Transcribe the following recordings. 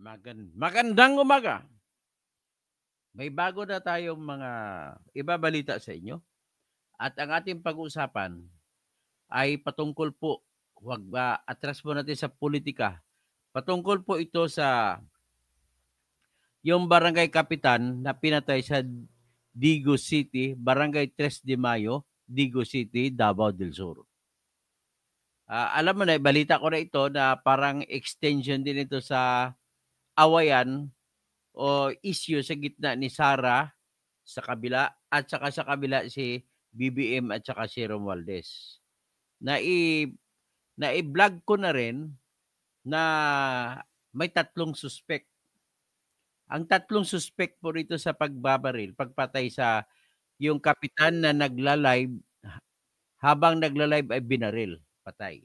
Magandang umaga. May bago na tayong mga ibabalita sa inyo at ang ating pag-uusapan ay patungkol po, wag ba atras po natin sa politika. Patungkol po ito sa yung barangay kapitan na pinatay sa Digo City, Barangay 3 de Mayo, Digo City, Davao del Sur. Alam mo na, balita ko na ito na parang extension din ito sa awayan o issue sa gitna ni Sara sa kabila at saka sa kabila si BBM at saka si Romualdez. Nai nai-vlog ko na rin na may tatlong suspect. Ang tatlong suspect po rito sa pagbabaril, pagpatay sa yung kapitan na nagla-live, habang nagla-live ay binaril, patay.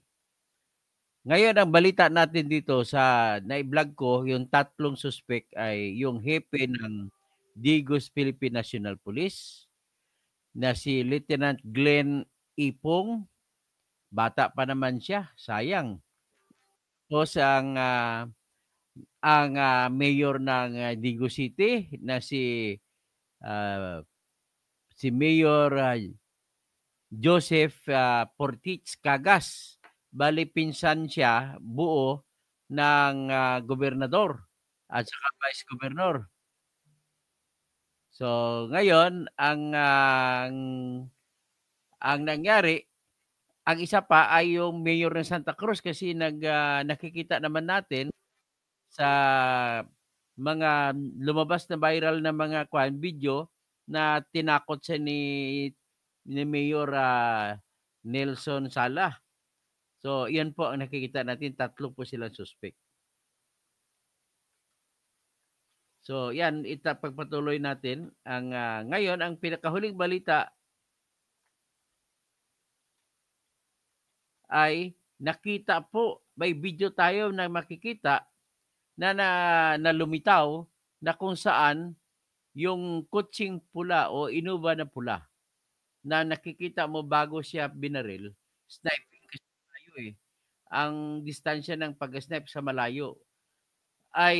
Ngayon ang balita natin dito sa nai-vlog ko, yung tatlong suspect ay yung hepe ng Digos Philippine National Police na si Lieutenant Glenn Ipong. Bata pa naman siya, sayang. Tapos ang mayor ng Digo City na ah, si Mayor Joseph Portich Cagas. Bali pinsan siya buo ng gobernador at saka vice governor. So ngayon ang nangyari, ang isa pa ay yung mayor ng Santa Cruz kasi nakikita naman natin sa mga lumabas na viral na mga video na tinakot siya ni Mayor Nelson Sala. So, 'yan po ang nakikita natin, tatlo po silang suspect. So, 'yan pagpatuloy natin ang ngayon ang pinakahuling balita ay nakita po, may video tayo na makikita na lumitaw na kung saan yung kutsing pula o Innova na pula na nakikita mo bago siya binaril, sniping kasi malayo eh. Ang distansya ng pag-snipe sa malayo ay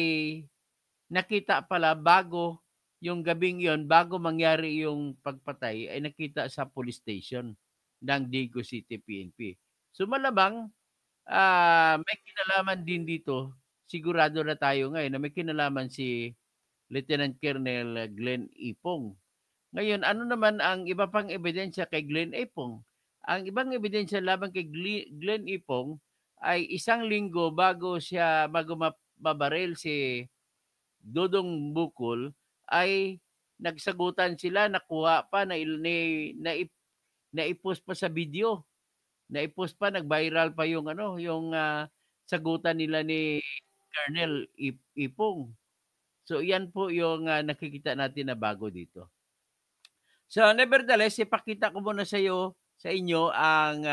nakita pala bago yung gabing yon, bago mangyari yung pagpatay, ay nakita sa police station ng Digo City PNP. So malamang may kinalaman din dito, sigurado na tayo ngayon na may kinalaman si Lieutenant Colonel Glenn Ipong. Ngayon, ano naman ang iba pang ebidensya kay Glenn Ipong? Ang ibang ebidensya laban kay Glenn Ipong ay isang linggo bago mabaril si Dodong Bukol ay nagsagutan sila, nakuha pa, naipost pa sa video. Naipost pa, nag-viral pa yung sagutan nila ni Colonel Ipong. So yan po yung nakikita natin na bago dito. So nevertheless, ipakita ko muna sa inyo ang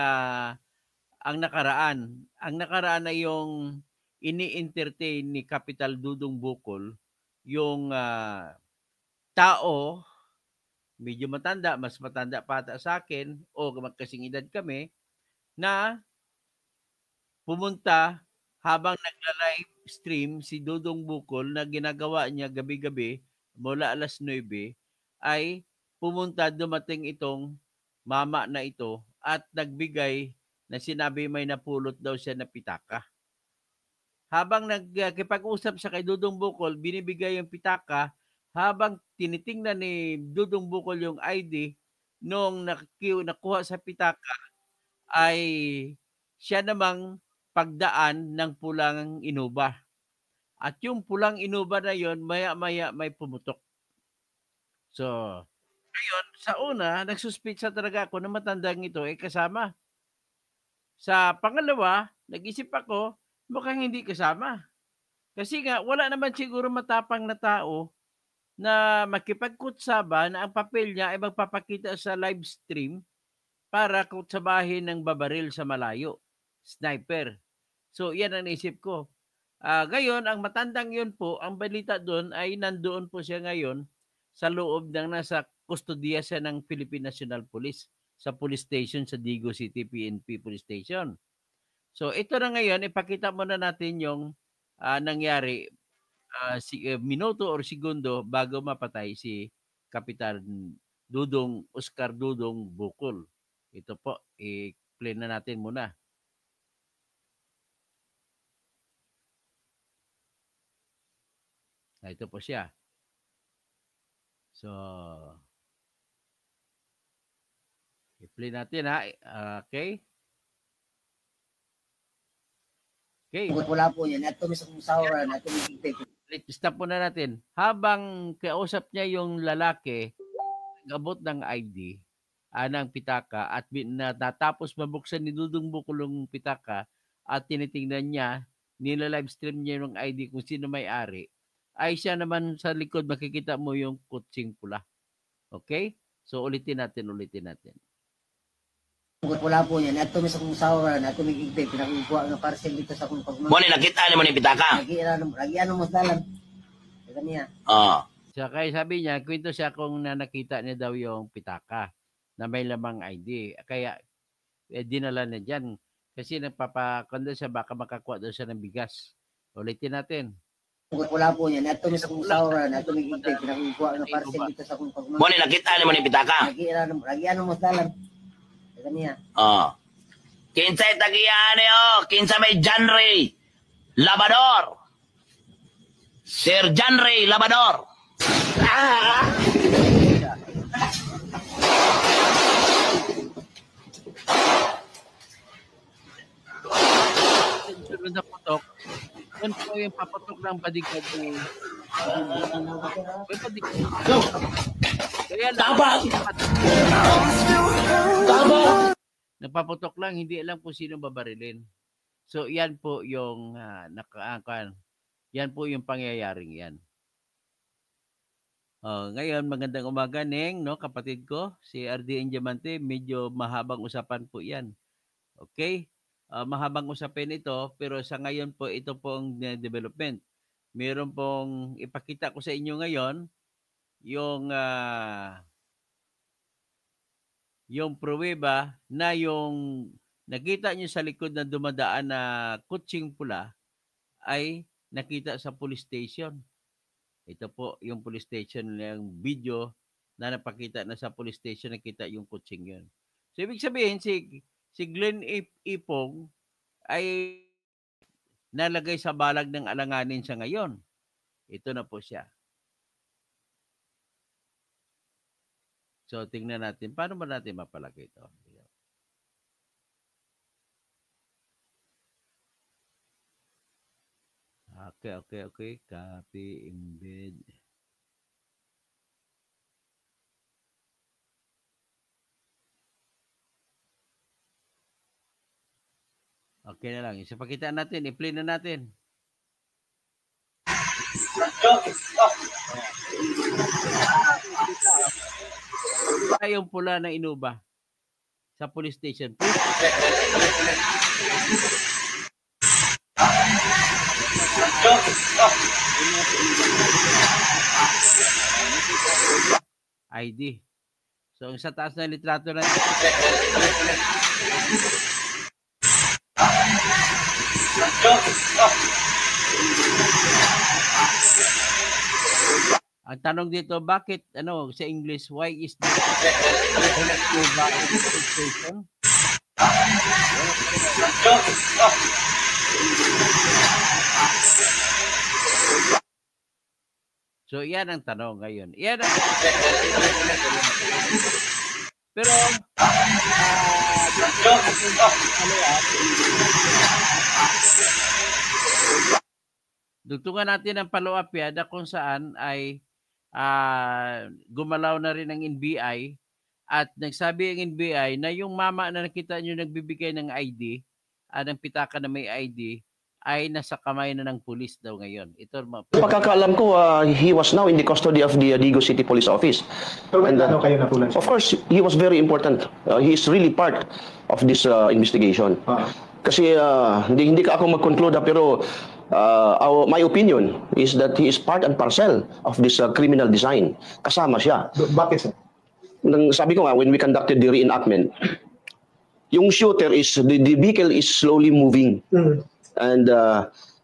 nakaraan. Ang nakaraan ay yung ini-entertain ni Capital Dudong Bukol yung tao, medyo matanda, mas matanda pa ata sa akin o magkasing edad kami, na pumunta habang nagla-live stream si Dudong Bukol na ginagawa niya gabi-gabi mula 9:00 ay dumating itong mama na ito at nagbigay na sinabi may napulot daw siya na pitaka. Habang nagkipag-usap siya kay Dudong Bukol, binibigay yung pitaka, habang tinitingnan ni Dudong Bukol yung ID nung nakuha sa pitaka ay siya namang pagdaan ng pulang Innova. At yung pulang Innova na yon, maya-maya may pumutok. So, ngayon, sa una, nagsuspitsa talaga ako na matandang ito ay kasama. Sa pangalawa, nag-isip ako, mukhang hindi kasama. Kasi nga, wala naman siguro matapang na tao na makipagkutsaba na ang papel niya ay magpapakita sa live stream para kutsabahin ng babaril sa malayo. Sniper. So, yan ang naisip ko. Ngayon, ang matandang yun po, ang balita doon ay nandoon po siya ngayon sa loob ng nasa kustodiya siya ng Philippine National Police sa police station sa Digo City PNP Police Station. So ito na ngayon, ipakita muna natin yung nangyari. minuto or segundo bago mapatay si Kapitan Dudong Oscar Dudong Bukol. Ito po, i-play na natin muna. Ito po siya. So, i-play natin ha. Okay? Okay. Wala po yan. At tumis akong sawaran. At Stop muna natin. Habang kausap niya yung lalaki, nag-abot ng ID, ng pitaka, at natapos mabuksan ni Dudong Bukol yung pitaka, at tinitingnan niya, nila-live stream niya yung ID kung sino may-ari, ay siya naman sa likod, makikita mo yung kutsing pula. Okay? So, ulitin natin. wala po yan. At tumis akong sawaran. At tumigigpay. Pinakukuha ng parcel dito sa akong pagmamahal. Mo ni nakita ni mo ni pitaka. Lagi ano mo dalan. Kanya. So, kaya sabi niya, kwento siya kung nakita niya daw yung pitaka na may lamang ID. Kaya, dinala na dyan. Kasi nagpapakondo siya, baka makakuha daw siya ng bigas. Ulitin natin. Wala po yan. At tumis akong sawaran. At tumigigpay. Pinakukuha ng parcel dito sa akong pagmamahal. Mo ni nakita ni mo ni pitaka. Lagi ano mo dalan. Kanya. Kinsay tagiyan kinsa may genre Labador. Sir Genre Labador. Sunod na putok. Yan po yung paputok ng padigad ni padigad. Kaya nagpaputok lang, hindi alam kung sino babarilin. So, yan po yung yan po yung pangyayaring yan. Ngayon, magandang umaga, Neng, no, kapatid ko, si RDN Diamante. Medyo mahabang usapan po yan. Okay? Mahabang usapin ito, pero sa ngayon po, ito pong development. Meron pong ipakita ko sa inyo ngayon, yung pruweba na yung nakita nyo sa likod na dumadaan na kutsing pula ay nakita sa police station. Ito po yung police station, yung video na napakita na sa police station, nakita yung kutsing yun. So, ibig sabihin, si Glenn Ipong ay nalagay sa balag ng alanganin sa ngayon. Ito na po siya. So, tingnan natin. Paano ba natin mapalagay ito? Okay. Copy, embed. Okay na lang. Isa pakitaan natin. I-play na natin. Yung pula ng Inuba sa police station. ID. So, sa taas na litrato na ang tanong dito, bakit, sa English, why is the station? So, yan ang tanong ngayon. Yan ang pero, dugtungan natin ang follow-up yan na kung saan ay gumalaw na rin ang NBI at nagsabi ang NBI na yung mama na nakita nyo nagbibigay ng ID, ng pitaka na may ID, ay nasa kamay na ng pulis daw ngayon. Ito, pagkakaalam ko, he was now in the custody of the Digo City Police Office. So, ano kayo natulan? Of course, he was very important. He is really part of this investigation. Kasi hindi ka ako mag-conclude, pero my opinion is that he is part and parcel of this criminal design. Kasama siya. Bakit, sir? Sabi ko nga, when we conducted the reenactment, yung shooter is, the vehicle is slowly moving. And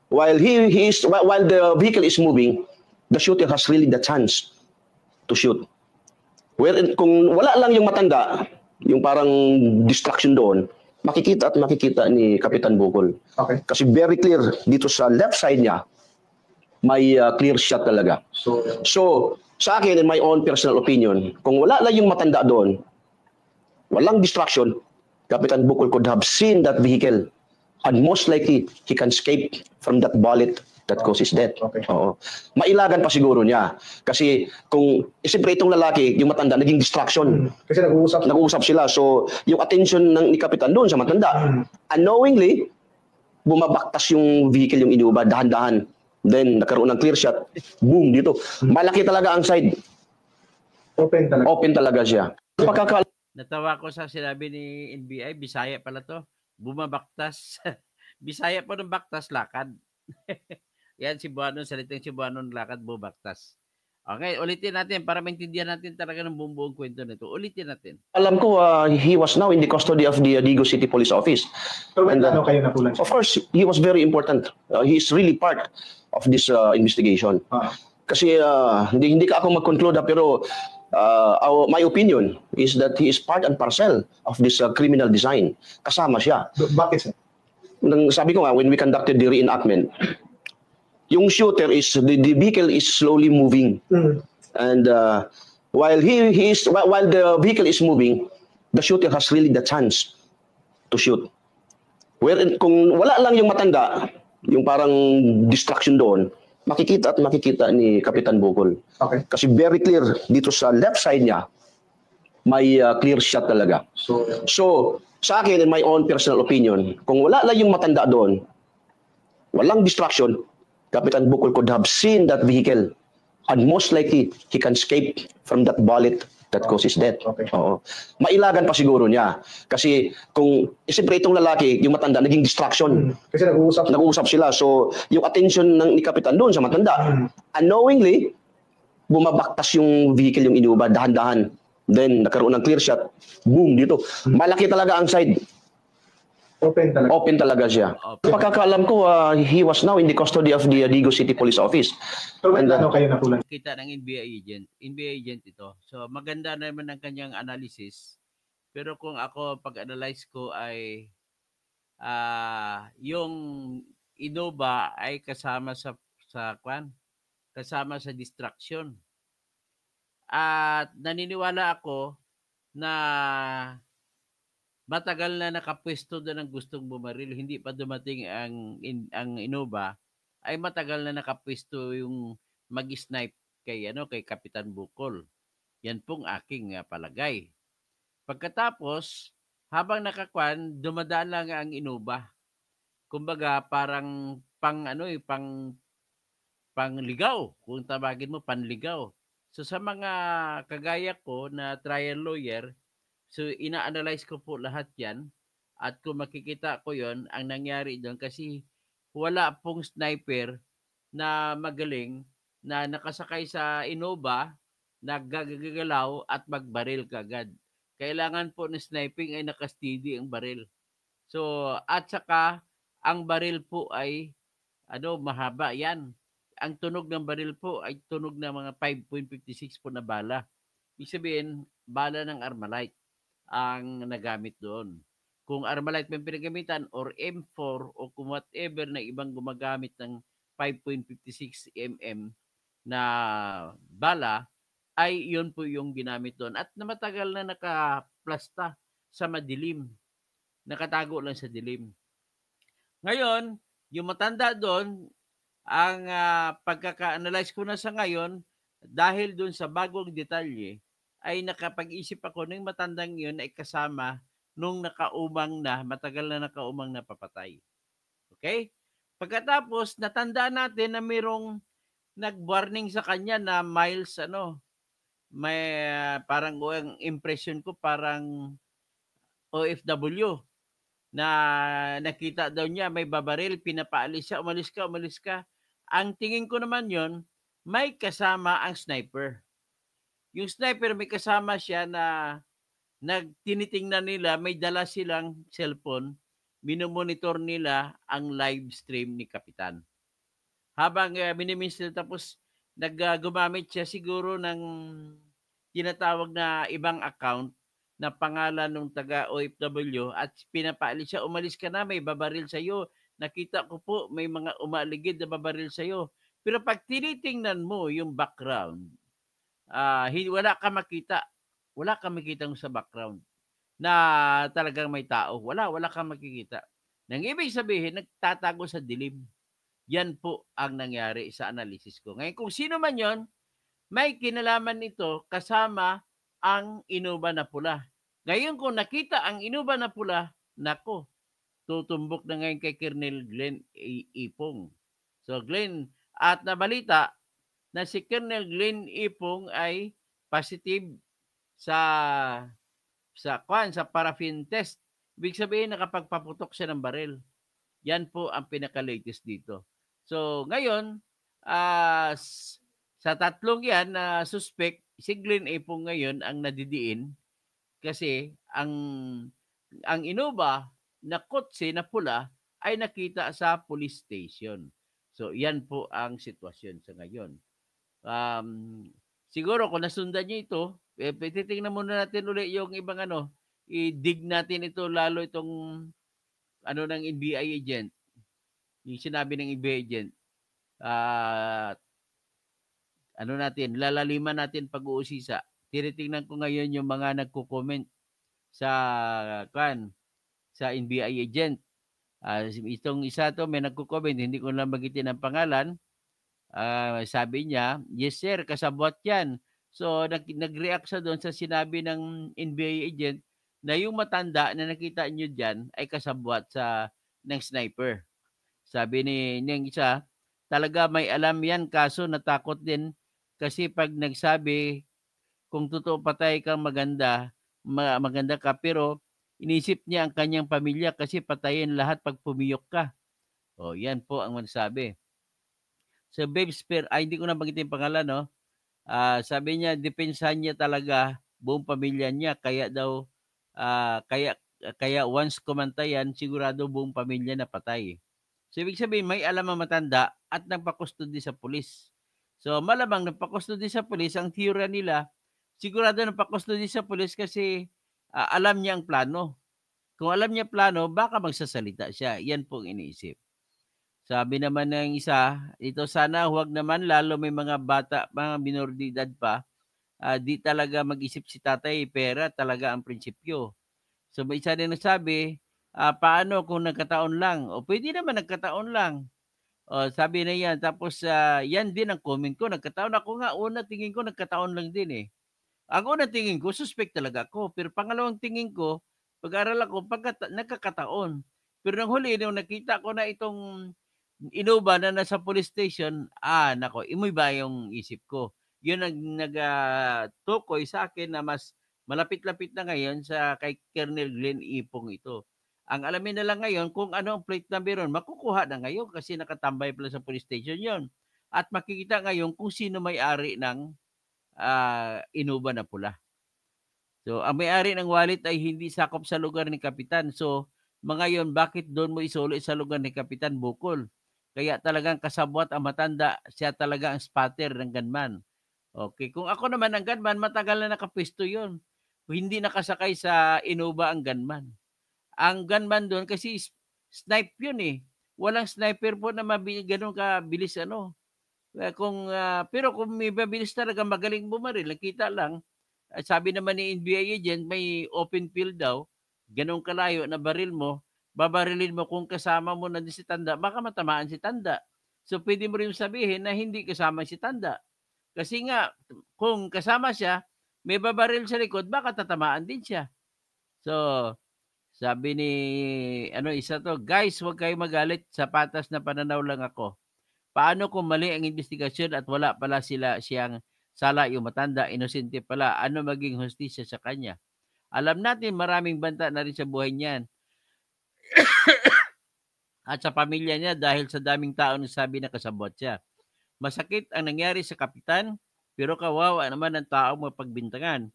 while while the vehicle is moving, the shooter has really the chance to shoot. Wherein kung wala lang yung matanda, yung parang distraction doon, makikita at makikita ni Kapitan Bukol. Okay. Kasi very clear dito sa left side niya, may clear shot talaga. So, sa akin, in my own personal opinion, kung wala lang yung matanda doon, walang distraction, Kapitan Bukol could have seen that vehicle and most likely he can escape from that bullet that causes death. Okay. Oo. Mailagan pa siguro niya. Kasi kung, siyempre itong lalaki, yung matanda, naging distraction. Kasi Nag-uusap sila. So, yung attention ni Kapitan doon sa matanda, unknowingly, bumabaktas yung vehicle, yung inuuba, dahan-dahan. Then, nagkaroon ng clear shot. Boom, dito. Malaki talaga ang side. Open talaga siya. Natawa ko sa sinabi ni NBI, Bisaya pala to. Bumabaktas. Bisaya po ng baktas, lakad. Yan, Cebuano, salitang Cebuano ng lakad, bumabaktas. Okay, ulitin natin para maintindihan natin talaga ng buong kwento nito. Ulitin natin. Alam ko, he was now in the custody of the Digo City Police Office. So, ano kayo napulan siya? Of course, he was very important. He is really part of this investigation. Kasi hindi ka ako mag-conclude, pero my opinion is that he is part and parcel of this criminal design. Kasama siya. Bakit sir? Sabi ko nga, when we conducted the reenactment, yung shooter is, the vehicle is slowly moving. And while the vehicle is moving, the shooter has really the chance to shoot. Wherein kung wala lang yung matanda, yung parang distraction doon, makikita at makikita ni Kapitan Bukol. Okay. Kasi very clear dito sa left side niya, may clear shot talaga. So, sa akin, in my own personal opinion, kung wala lang yung matanda doon, walang distraction, Kapitan Bukol could have seen that vehicle and most likely he can escape from that bullet that causes death. Okay. Oo. Mailagan pa siguro niya. Kasi kung, siyempre itong lalaki, yung matanda, naging distraction. Kasi Nag-uusap sila. So, yung attention ni Kapitan doon sa matanda, unknowingly, bumabaktas yung vehicle, yung inuuba, dahan-dahan. Then, nagkaroon ng clear shot. Boom, dito. Malaki talaga ang side. Open talaga siya. Pagkakaalam ko, he was now in the custody of the Digo City Police Office. So, ano kayo napulan? Kita ng NBI agent ito. So maganda naman ang kanyang analysis. Pero kung ako pag-analyze ko ay yung Innova ay kasama sa distraction. At naniniwala ako na matagal na nakapwesto doon ang gustong bumaril, hindi pa dumating ang Innova, ay matagal na nakapwesto yung mag-snipe kay Kapitan Bukol. Yan pong aking palagay. Pagkatapos, habang nakakwan, dumadaan lang ang Innova. Kumbaga parang pangligaw, kung tawagin mo panligaw. So sa mga kagaya ko na trial lawyer, so ina-analyze ko po lahat yan at kung makikita ko yon ang nangyari doon kasi wala pong sniper na magaling na nakasakay sa Innova, naggagalaw at magbaril kagad. Kailangan po ng sniping ay nakasteady ang baril. So at saka ang baril po ay mahaba yan. Ang tunog ng baril po ay tunog ng mga 5.56 po na bala. Ibig sabihin, bala ng Armalite ang nagamit doon. Kung Armalite may pinagamitan or M4 o kung whatever na ibang gumagamit ng 5.56 mm na bala, ay yun po yung ginamit doon. At na matagal na nakaplasta sa madilim. Nakatago lang sa dilim. Ngayon, yung matanda doon, ang pagkaka-analyze ko na sa ngayon, dahil doon sa bagong detalye, ay nakapag-isip ako ng matandang yun ay kasama nung matagal na nakaumang napapatay. Okay? Pagkatapos, natandaan natin na mayroong nag-warning sa kanya na miles, may parang ang impression ko parang OFW na nakita daw niya may babaril, pinapaalis siya, umalis ka. Ang tingin ko naman yon may kasama ang sniper. Yung sniper may kasama siya na tinitingnan nila, may dala silang cellphone, minomonitor nila ang live stream ni Kapitan. habang miniminstro tapos gumamit siya siguro ng tinatawag na ibang account na pangalan ng taga OFW at pinapaalis siya, umalis ka na, may babaril sa iyo. Nakita ko po may mga umaligid na babaril sa iyo. Pero pag tinitingnan mo yung background, wala ka makita. Wala ka makita sa background na talagang may tao. Wala ka makikita. Nang ibig sabihin, nagtatago sa dilim. Yan po ang nangyari sa analysis ko. Ngayon, kung sino man yon, may kinalaman nito kasama ang inuba na pula. Ngayon, kung nakita ang inuba na pula, nako, tutumbok na ngayon kay Colonel Glenn Ipong. So, Glenn, at nabalita na si Colonel Glenn Ipong ay positive sa paraffin test. Ibig sabihin, nakapagpaputok siya ng baril. Yan po ang pinaka-latest dito. So, ngayon, sa tatlong yan na suspect, si Glenn Ipong ngayon ang nadidiin kasi ang inuba na kotse na pula ay nakita sa police station. So, yan po ang sitwasyon sa ngayon. Siguro kung nasundan niyo ito, titingnan muna natin ulit yung ibang i-dig natin ito lalo itong ng NBI agent. Yung sinabi ng NBI agent. Lalaliman natin pag-uusisa. Tinitingnan ko ngayon yung mga nagko-comment sa NBI agent. Itong isa to may nagko-comment, hindi ko lang magitin ang pangalan. Sabi niya, yes sir, kasabwat yan. So nag-react siya doon sa sinabi ng NBI agent na yung matanda na nakita niyo diyan ay kasabwat ng sniper. Sabi niyang isa, talaga may alam yan kaso natakot din kasi pag nagsabi kung totoo patay kang maganda ka pero inisip niya ang kanyang pamilya kasi patayin lahat pag pumiyok ka. O yan po ang magsabi. So Babe Spear, hindi ko na bagitin pangalan, no? Sabi niya, depensahan niya talaga buong pamilya niya. Kaya daw, kaya once kumantayan, sigurado buong pamilya na patay. So ibig sabihin, may alam ang matanda at nagpakustodi sa pulis. So malamang nagpakustodi sa pulis, ang theory nila, sigurado nagpakustodi sa pulis kasi alam niya ang plano. Kung alam niya plano, baka magsasalita siya. Yan po ang iniisip. Sabi naman ng isa, ito sana huwag naman lalo may mga bata, mga minor de edad pa, di talaga mag-isip si tatay, pera talaga ang prinsipyo. So may isa din nagsabi, paano kung nagkataon lang? O pwede naman nagkataon lang. O, sabi na yan, tapos yan din ang comment ko, nagkataon ako nga, una tingin ko nagkataon lang din eh. Ang unang tingin ko, suspect talaga ako. Pero pangalawang tingin ko, pag-aral ako, nagkakataon. Pero nang huli, nung nakita ko na itong inuba na nasa police station, nako, iba yung isip ko. Yun ang nagtukoy sa akin na mas malapit-lapit na ngayon sa kay Colonel Glenn Ipong ito. Ang alamin na lang ngayon kung ano ang plate number ron, makukuha na ngayon kasi nakatambay pala sa police station yon. At makikita ngayon kung sino may-ari ng inuba na pula. So, ang may-ari ng wallet ay hindi sakop sa lugar ni Kapitan. So, ngayon, bakit doon mo isuli sa lugar ni Kapitan Bukol? Kaya talagang kasabwat ang matanda, siya talaga ang spotter ng gunman. Okay, kung ako naman ang gunman, matagal na nakapwesto yun. Hindi nakasakay sa inuba ang gunman. Ang gunman doon, kasi snipe yun eh. Walang sniper po na ganun kabilis pero kung may mabilis talaga magaling bumaril, nakita lang, sabi naman ni NBI agent, may open field daw, ganun kalayo na baril mo, babarilin mo kung kasama mo na din si tanda, baka matamaan si tanda. So pwede mo rin sabihin na hindi kasama si tanda. Kasi nga, kung kasama siya, may babaril sa likod, baka tatamaan din siya. So, sabi ni, isa to, guys, huwag kayo magalit, sa patas na pananaw lang ako. Paano kung mali ang investigasyon at wala pala siyang sala yung matanda, inosente pala, ano maging hustisya sa kanya? Alam natin maraming banta na rin sa buhay niyan. At sa pamilya niya dahil sa daming tao nagsabi na kasabot siya. Masakit ang nangyari sa kapitan, pero kawawa naman ang tao mapagbintangan.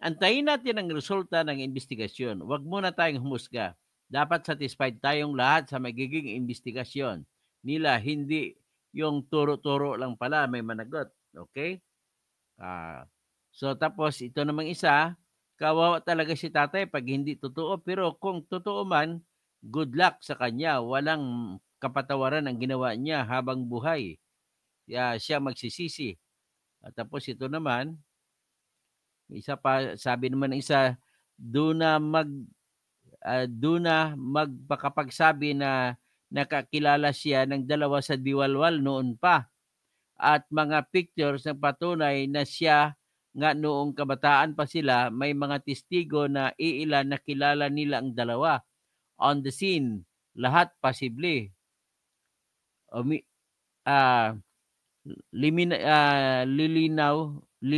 Antayin natin ang resulta ng investigasyon. Huwag muna tayong humusga. Dapat satisfied tayong lahat sa magiging investigasyon nila, hindi yung turo-turo lang pala may managot. Okay? So tapos ito namang isa, kawawa talaga si tatay pag hindi totoo, pero kung totoo man, good luck sa kanya. Walang kapatawaran ang ginawa niya habang buhay. Siya magsisisi. At tapos ito naman, isa pa, sabi naman ng isa, do na magpakapagsabi na nakakilala siya ng dalawa sa Diwalwal noon pa. At mga pictures na patunay na siya nga noong kabataan pa sila, may mga testigo na iilan na kilala nila ang dalawa. On the scene, lahat posible. Lilinaw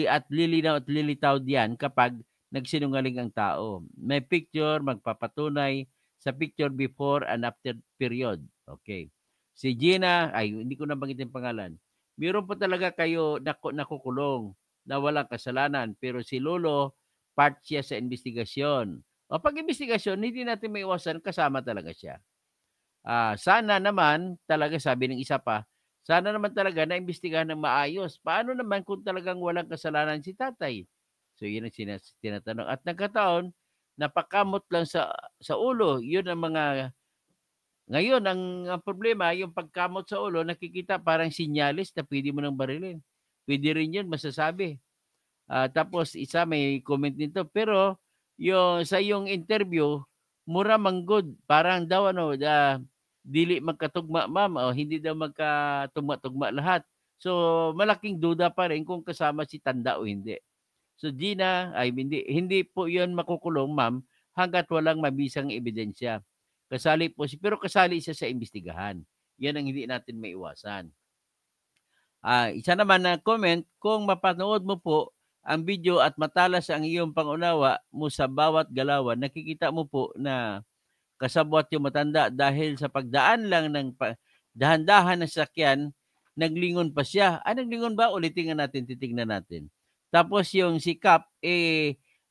at lilitaw diyan kapag nagsinungaling ang tao. May picture magpapatunay sa picture before and after period. Okay. Si Gina, hindi ko na banggitin pangalan. Meron po talaga kayo nakukulong na walang kasalanan, pero si Lolo, part siya sa investigasyon. O pag investigasyon, hindi natin may iwasan, kasama talaga siya. Sana naman talaga, sabi ng isa pa, sana naman talaga na-imbestigahan ng maayos. Paano naman kung talagang walang kasalanan si tatay? So yun ang tinatanong. At nagkataon, napakamot lang sa ulo. Yun ang mga... Ngayon, ang problema, yung pagkamot sa ulo, nakikita parang sinyalis na pwede mo nang barilin. Pwede rin yun, masasabi. Tapos isa may comment nito, pero sa yung interview, mura manggod. Parang daw dili magkatugma ma'am, hindi daw magkatugma-tugma lahat. So malaking duda pa rin kung kasama si tanda o hindi. So Gina, hindi po yun makukulong ma'am hanggat walang mabisang ebidensya. Kasali po pero kasali siya sa imbestigahan. Yan ang hindi natin maiwasan. Isa naman na comment, kung mapanood mo po ang video at matalas ang iyong pangunawa mo sa bawat galawan, nakikita mo po na kasabwat yung matanda dahil sa pagdaan lang ng dahan-dahan ng sakyan, naglingon pa siya. Naglingon ba? Ulitin nga natin, titignan natin. Tapos yung si Cap,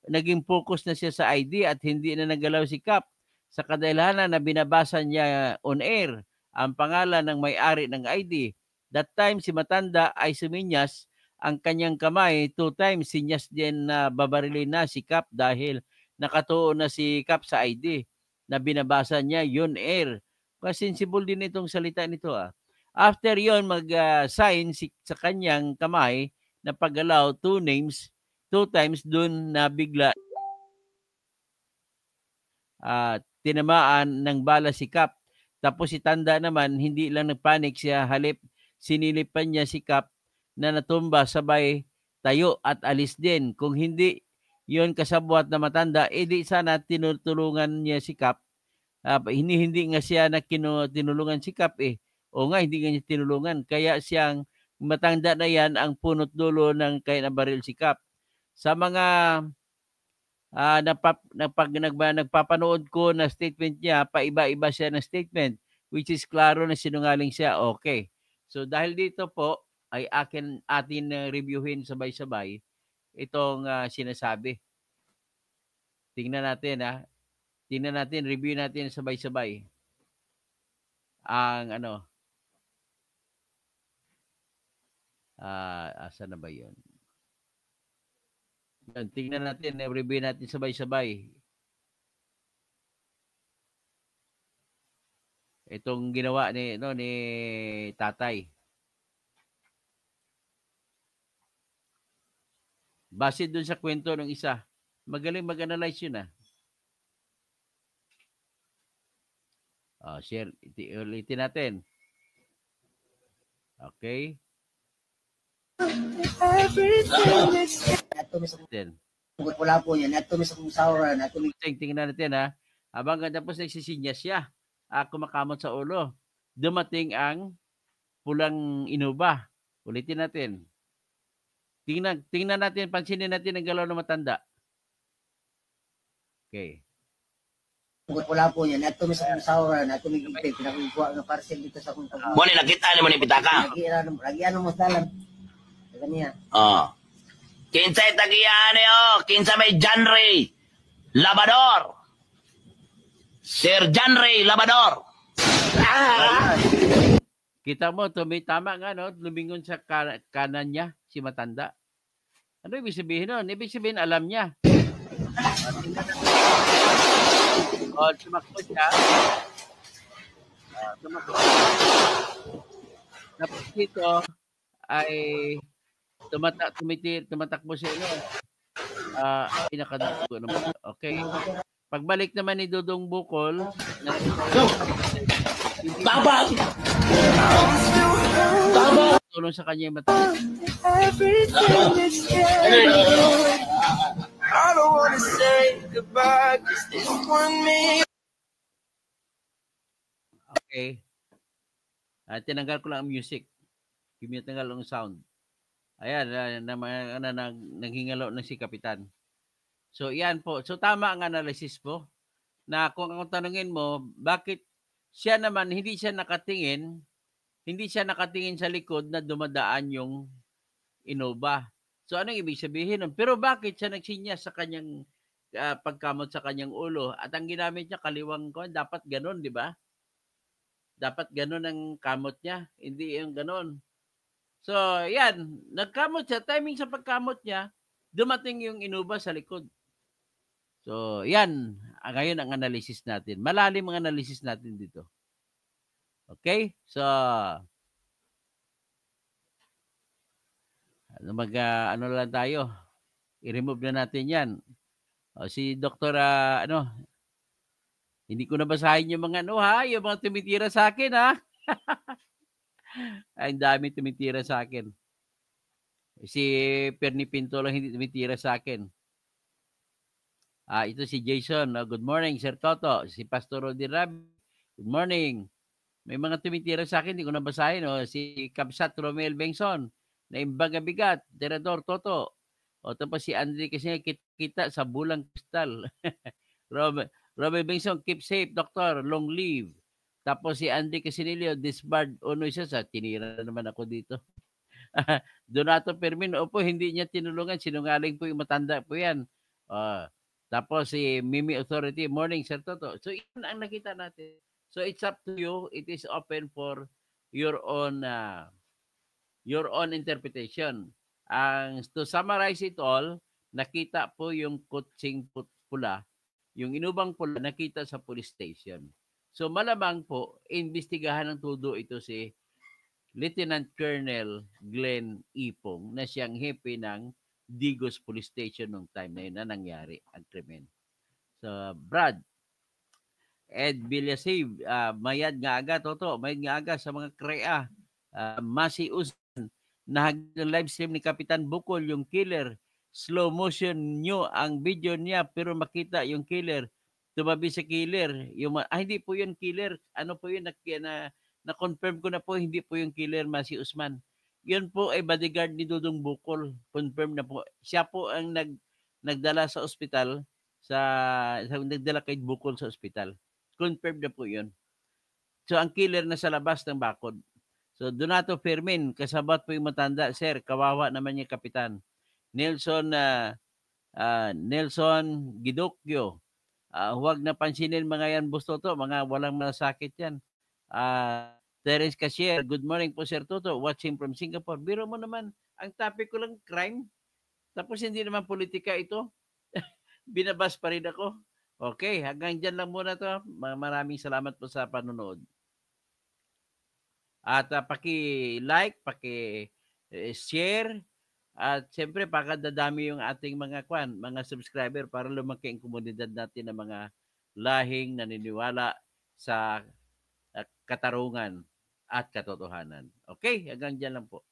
naging focus na siya sa ID at hindi na nagalaw si Cap. Sa kadahilanan na binabasa niya on air ang pangalan ng may-ari ng ID. That time, si matanda ay suminyas ang kanyang kamay. 2 times, sinyas din na babarilin na si Cap dahil nakatuon na si Cap sa ID na binabasa niya yun air. Sensible din itong salita nito. After yon mag-sign sa kanyang kamay na paggalaw 2 times dun na bigla tinamaan ng bala si Cap. Tapos si tanda naman, hindi lang nagpanik siya, halip sinilipan niya si Cap na natumba, sabay tayo at alis din. Kung hindi yon kasabwat na matanda, di sana tinutulungan niya si Cap. Hindi nga siya na tinulungan si Cap O nga, hindi nga niya tinulungan. Kaya siyang matanda na yan ang punot dulo ng kaya nabaril si Cap. Sa mga nagpapanood ko na statement niya, paiba-iba siya ng statement, which is klaro na sinungaling siya. Okay. So dahil dito po, ay atin reviewin sabay-sabay itong sinasabi. Tingnan natin, review natin sabay-sabay. Ang asa na ba yun? Tingnan natin, review natin sabay-sabay. Itong ginawa ni tatay. Base dun sa kwento ng isa. Magaling mag-analyze yun share. Ulitin natin. Okay. Wala po yan. Tingnan natin Habang tapos nagsisinyas siya. Kumakamot sa ulo. Dumating ang pulang inuba. Ulitin natin. Tingnan natin, pansinin natin ang galaw ng matanda. Okay. Wala po yan. Nato sa saura, nato may gipay, pinakuha ng parcel dito sa kung taga. Muna nakita ni mo ni pitaka. Lagi mo dalan. Ganyan. Kinsay tagiyan kinsa may genre. Labador. Sir John Ray Labador. Kita mo, tama nga, no? Lumingon sa kanan niya, si matanda. Ano ibig sabihin nun? Ibig sabihin, alam niya. O, tumakbo siya. Tapos dito ay tumatakbo siya. Pinakadugo naman. Okay. Pagbalik naman ni Dudong Bukol, tulong sa kanya yung mata. Okay. Tinanggal ko lang ang music. Tinanggal ang sound. Ayan, naghingalo na si Kapitan. So, yan po. So, tama ang analysis po na kung tanungin mo, bakit siya naman, hindi siya nakatingin sa likod na dumadaan yung Innova. So, anong ibig sabihin nun? Pero bakit siya nagsinya sa kanyang pagkamot sa kanyang ulo? At ang ginamit niya, kaliwang ko, dapat ganun, di ba? Dapat ganun ang kamot niya, hindi yung ganun. So, yan. Nagkamot siya. Timing sa pagkamot niya, dumating yung Innova sa likod. So, yan. Ngayon ang analysis natin. Malalim ang analysis natin dito. Okay? So, ano lang tayo. I-remove na natin yan. Si Dr. Hindi ko nabasahin yung mga yung mga tumitira sa akin, ha? Ay, ang dami tumitira sa akin. Si Perni Pinto lang hindi tumitira sa akin. Ito si Jason. Good morning, Sir Toto. Si Pastor Rodi Rab. Good morning. May mga tumitira sa akin, hindi ko nabasahin. Si Kapsat Romel Bengson. Naimbaga bigat. Terador Toto. Tapos si Andre kasi kita sa Bulang Kristal. Romel Bengson, keep safe, Doctor. Long live. Tapos si Andy Casinilio, disbarred. Isa sa tinira naman ako dito. Donato Fermin, opo, hindi niya tinulungan. Sinungaling po yung matanda po yan. Tapos si Mimi Authority, morning, Sir Toto. So, yan ang nakita natin. So, it's up to you. It is open for your own interpretation. To summarize it all, nakita po yung kutsing pula, yung inubang pula, nakita sa police station. So, malamang po, imbestigahan ng todo ito si Lieutenant Colonel Glenn Ipong na siyang hepe ng Digos Police Station nung time na yun na nangyari ang krimen. So, Brad, Ed Villasave, mayad nga aga, Toto, mayad nga aga sa mga krea. Masi Usan, live stream ni Kapitan Bukol, yung killer. Slow motion nyo ang video niya, pero makita yung killer. Tumabi sa killer. Hindi po yun killer. Ano po yun? Na-confirm ko na po, hindi po yung killer, Masi Usman. Yun po ay bodyguard ni Dudong Bukol. Confirm na po. Siya po ang nagdala sa ospital, nagdala kay Bukol sa ospital. Confirm na po yun. So, ang killer na sa labas ng bakod. So, Donato Fermin, kasabat po yung matanda. Sir, kawawa naman yung Kapitan. Nelson Gidokyo. Huwag na pansinin mga yan, Bustoto. Mga walang malasakit yan. Terence Cashier, good morning po, Sir Toto. Watching from Singapore. Biro mo naman, ang topic ko lang crime. Tapos hindi naman politika ito. Binabas pa rin ako. Okay, hanggang dyan lang muna to. Maraming salamat po sa panonood. At paki-like, paki-share. At siyempre, pakadadami yung ating mga subscriber para lumaki ang komunidad natin ng mga lahing naniniwala sa katarungan at katotohanan. Okay, hanggang dyan lang po.